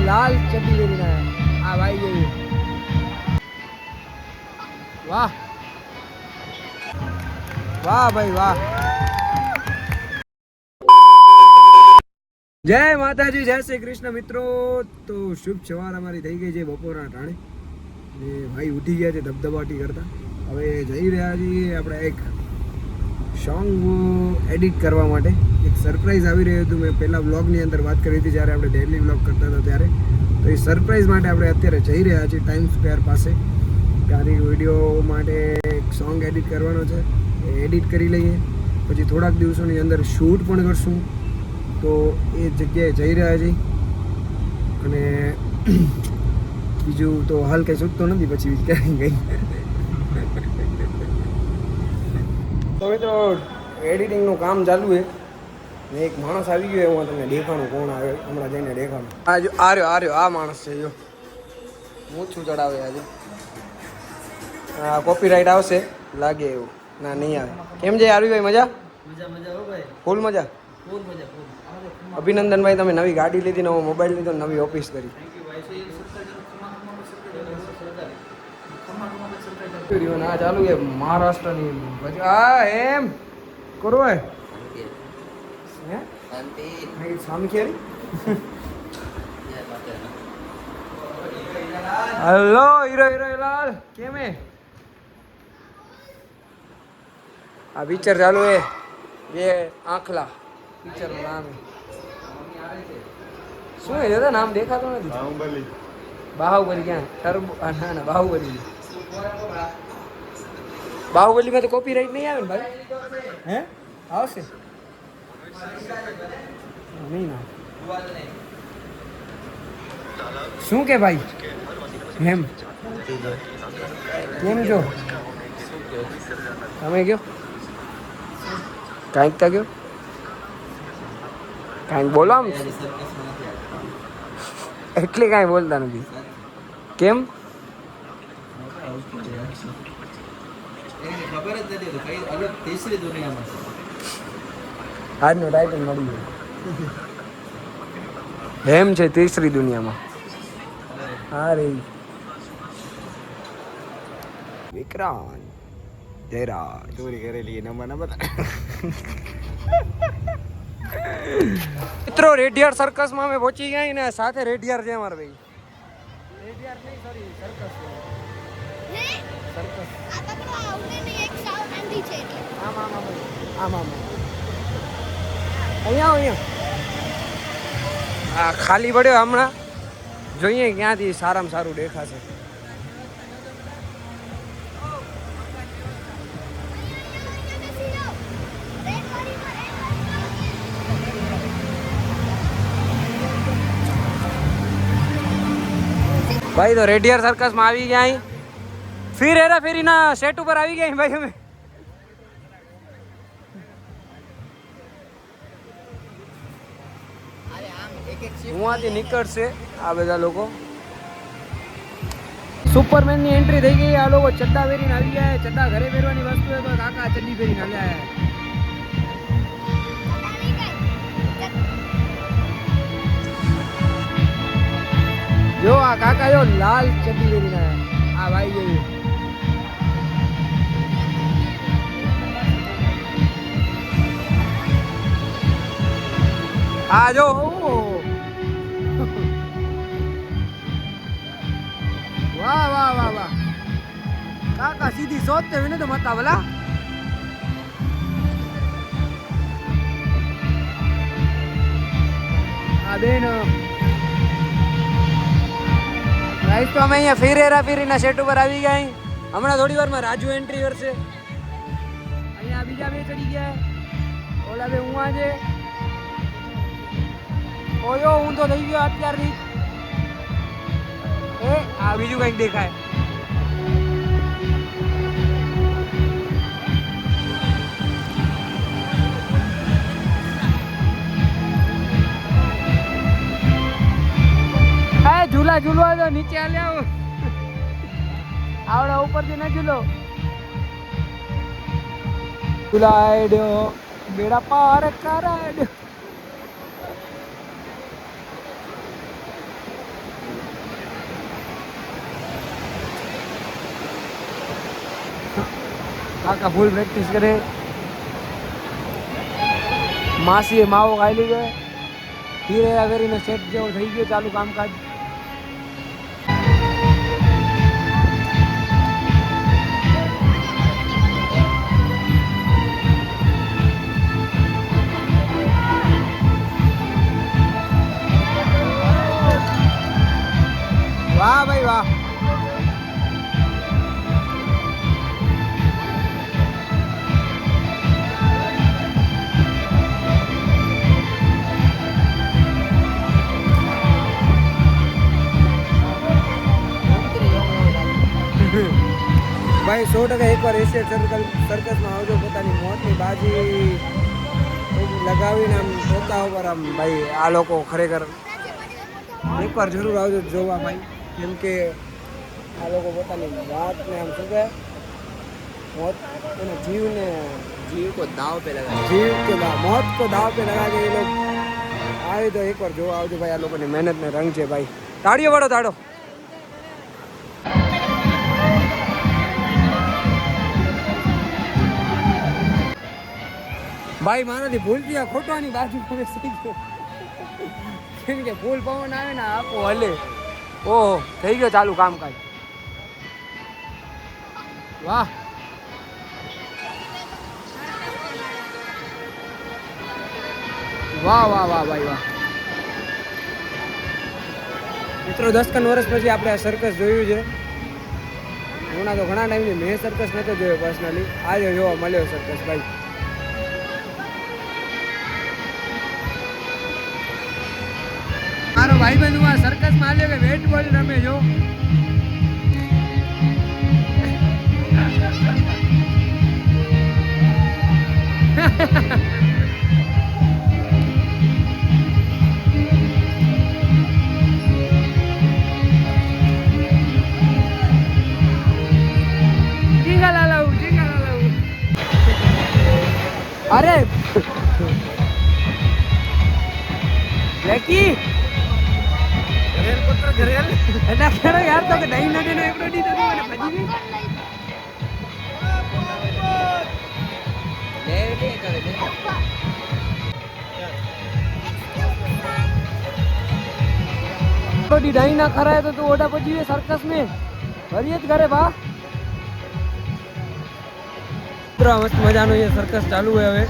લાલ ચડ્ડી પહેરીને આ ભાઈ જોયું. વાહ વાહ ભાઈ વાહ. જય માતાજી, જય શ્રી કૃષ્ણ મિત્રો. તો શુભ સવાર અમારી થઈ ગઈ છે બપોરના ટાણે ને ભાઈ ઉઠી ગયા છે ધબધબાટી કરતા. હવે જઈ રહ્યા છીએ આપણે એક સોંગ એડિટ કરવા માટે. એક સરપ્રાઈઝ આવી રહ્યું હતું. મેં પહેલાં વ્લોગની અંદર વાત કરી હતી જ્યારે આપણે ડેલી વ્લોગ કરતા હતા ત્યારે. તો એ સરપ્રાઈઝ માટે આપણે અત્યારે જઈ રહ્યા છીએ ટાઈમ સ્ક્વેર પાસે. ત્યારે વિડીયો માટે એક સોંગ એડિટ કરવાનો છે. એ એડિટ કરી લઈએ પછી થોડાક દિવસોની અંદર શૂટ પણ કરશું. તો એ જગ્યાએ જઈ રહ્યા છીએ. અને બીજું તો હાલ કંઈ છૂટતો નથી પછી ક્યાંય ગઈ. તો મિત્રો એડિટિંગનું કામ ચાલુ છે ને એક માણસ આવી ગયો. એમાં તમને દેખાણું કોણ આવે હમણાં જઈને દેખાણું. આ માણસ છે જો મૂછું ચડાવે આજે. કોપીરાઇટ આવશે લાગે એવું. ના નહીં આવે. કેમ છે આરવીભાઈ? મજા ફૂલ મજા. અભિનંદનભાઈ, તમે નવી ગાડી લીધી, નવો મોબાઈલ લીધો, નવી ઓફિસ કરી. આ ચાલુ છે મહારાષ્ટ્રની પછી આ એમ કરો હે સ્વામી ખેરી. હેલો હીરો લાલ, કેમ હે? આ પિક્ચર ચાલુ હે ये आंखला પિક્ચરનું નામ શું હે દાદા? નામ દેખાતો નથી. બાહુબલી ક્યાં? ના બાહુબલી. બાહુબલીમાં તો કોપીરાઇટ નહીં આવે ને ભાઈ? હે આવશે નહીં ના? શું કે ભાઈ? એમ કેમ છો? તમે કયો કાંઈક તા કયો, કાંઈક બોલો. આમ એટલે કાંઈ બોલતા નથી કેમ? આજનો ટાઇટલ મળી ગયો. એમ છે તીસરી દુનિયામાં. અરે વિક્રાંત જયરા ચોરી કરેલી નંબર મિત્રો રેડિયાર સર્કસમાં અમે પહોંચી ગયા ને સાથે રેડિયાર છે અમારા ભાઈ. રેડિયાર નહીં સોરી સર્કસ સર્કસ. આમ અહીંયા આ ખાલી પડ્યો હમણાં. જોઈએ ક્યાંથી સારામાં સારું દેખાશે. ભાઈ તો રેડિયર સર્કસમાં આવી ગયા અહીં. ફિર હેરા ફેરીના સેટ ઉપર આવી ગયા ભાઈ અમે. હુંથી નીકળશે આ બધા લોકો. સુપરમેનની એન્ટ્રી થઈ ગઈ. આ લોકો ચડ્ડા પહેરીને આવી ગયા. ચડ્ડા ઘરે પહેરવાની વસ્તુ હોય તો કાકા ચડ્ડી પહેરીને આવ્યા. જો આ કાકા જો લાલ ચડ્ડી પહેરીને આવ્યા. આ ભાઈ જોયું. આ જો વાહ વાહ વાહ વાહ. કાકા સીધી શોધતે વિને તો મતા ભલા. આ બેન રાઈટ તો અમે અહીંયા ફેરેરા ફેરીના સેટ ઉપર આવી ગયા. હમણાં થોડી વારમાં રાજુ એન્ટ્રી કરશે. અહીંયા બીજા બે ચડી ગયા. ઓલા બે હું આજે ઓયો હું તો થઈ ગયો અત્યારથી. એ આ બીજું કંઈક દેખાય. ઝૂલા ઝૂલવા તો નીચે હાલ્યા આવડા ઉપરથી ના ઝૂલો. ઝૂલાડ્યો બેડા પાર કરાડ્યો. કાકા ફૂલ પ્રેક્ટિસ કરે. માસીએ માવો ખાઈ લીધો. ધીરે કરીને સેટ જેવો થઈ ગયો ચાલુ કામકાજ. વાહ ભાઈ વાહ. ભાઈ 100% એકવાર એશિયા સર્કસમાં આવજો. પોતાની મોતની બાજી લગાવીને આમ પોતા ઉપર આમ ભાઈ આ લોકો ખરેખર એકવાર જરૂર આવજો જોવા ભાઈ. કેમ કે આ લોકો પોતાની મોતને આમ શું કહે મોત અને જીવને जीव को दाव पे लगा જીવ કે મોત કો દાવ पे લગા દે એ લોકો. આવી તો એકવાર જોવા આવજો ભાઈ. આ લોકોની મહેનત ને રંગ છે ભાઈ. તાળીઓ વાળો તાળો. ભાઈ મારાથી ભૂલથી આ ખોટવાની બાજુ પર બેસી ગયો. કેમ કે ફૂલ પવન આવે ને આખો હલે. ઓહો થઈ ગયો ચાલુ કામકાજ. વાહ વાહ વાહ વાહ ભાઈ વાહ. મિત્રો 10 વર્ષ પછી આપણે આ સર્કસ જોયું છે. હમણાં તો ઘણા ટાઈમથી મેં સર્કસ નહોતો જોયો પર્સનલી. આજે જોવા મળ્યો સર્કસ ભાઈ. મારો ભાઈબંધ હું આ સર્કસમાં આવ્યો કે વેટ બોલ રમે જો. અરે લેકી ઘરેલ પુત્ર ઘરેલ એના ખેડો યાર તો કે દહીં નડે ને એકડો દી તો મને ભજી ગઈ. ले ले करे ले तो ढाई ना खरा है तो तू ओडा पजी है सर्कस में हरियत करे बा. मस्त मजानो ये सर्कस चालू है હવે.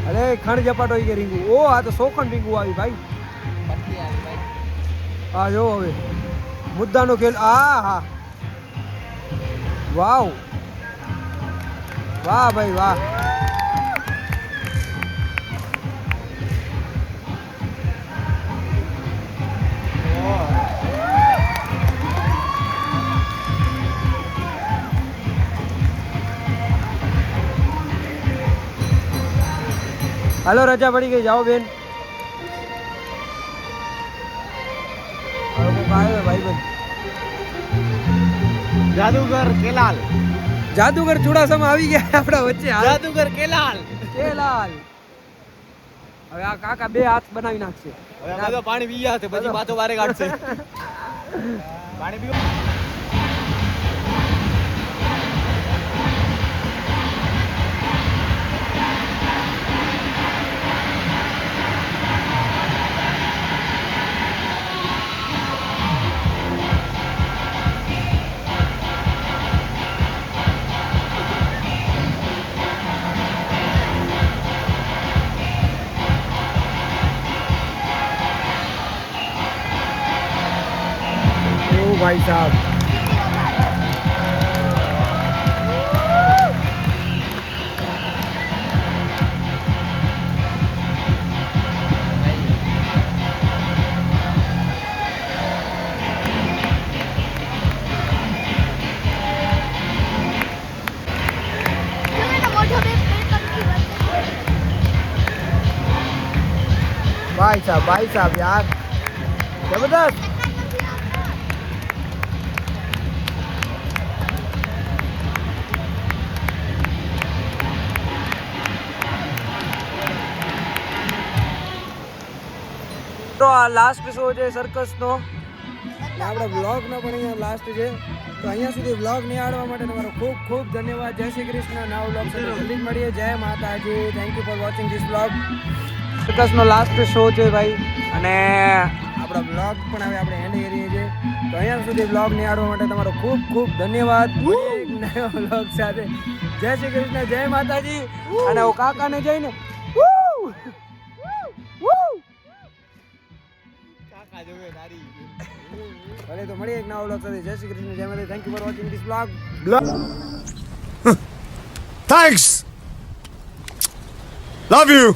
અરે ખણ ઝપાટો કે રીંગુ. ઓ આ તો સોખણ રીંગુ આવી ભાઈ. पत्ती आ गई भाई આ જો હવે મુદ્દાનો ખેલ. આ હા વાવ વાહ ભાઈ વાહ. હાલો રજા પડી ગઈ જાઓ બેન. ભાઈ ભાઈ जादूगर केलाल જાદુગર ચુડાસમા આવી ગયા આપણા વચ્ચે. जादूगर केलाल કેલાલ હવે આ કાકા બે હાથ બનાવી નાખશે. હવે અમે તો પાણી પી ગયા છે પછી પાછો બારે કાઢશે પાણી પીવો. भाई साहब भाई साहब यार जबरदस्त. મિત્રો આ લાસ્ટ શો છે સર્કસનો ને આપણા બ્લોગનો પણ અહીંયા લાસ્ટ છે તો અહીંયા સુધી બ્લોગ નિહાળવા માટે તમારો ખૂબ ખૂબ ધન્યવાદ. જય શ્રી કૃષ્ણ. નવા બ્લોગ સાથે જલ્દી જ મળીએ. જય માતાજી. Thank you for watching this blog. સર્કસનો લાસ્ટ શો છે ભાઈ અને આપણા બ્લોગ પણ હવે આપણે એન્ડ કરીએ છીએ તો અહીંયા સુધી બ્લોગ નિહાળવા માટે તમારો ખૂબ ખૂબ ધન્યવાદ. મળીએ એક નવા બ્લોગ સાથે. જય શ્રી કૃષ્ણ. જય માતાજી. અને હું કાકાને જઈને કાકા જોવે તારી ભલે તો મળીએ એક નવા બ્લોગ સાથે. જય શ્રી કૃષ્ણ. જય માતાજી. Thank you for watching this blog. Thanks. Love you.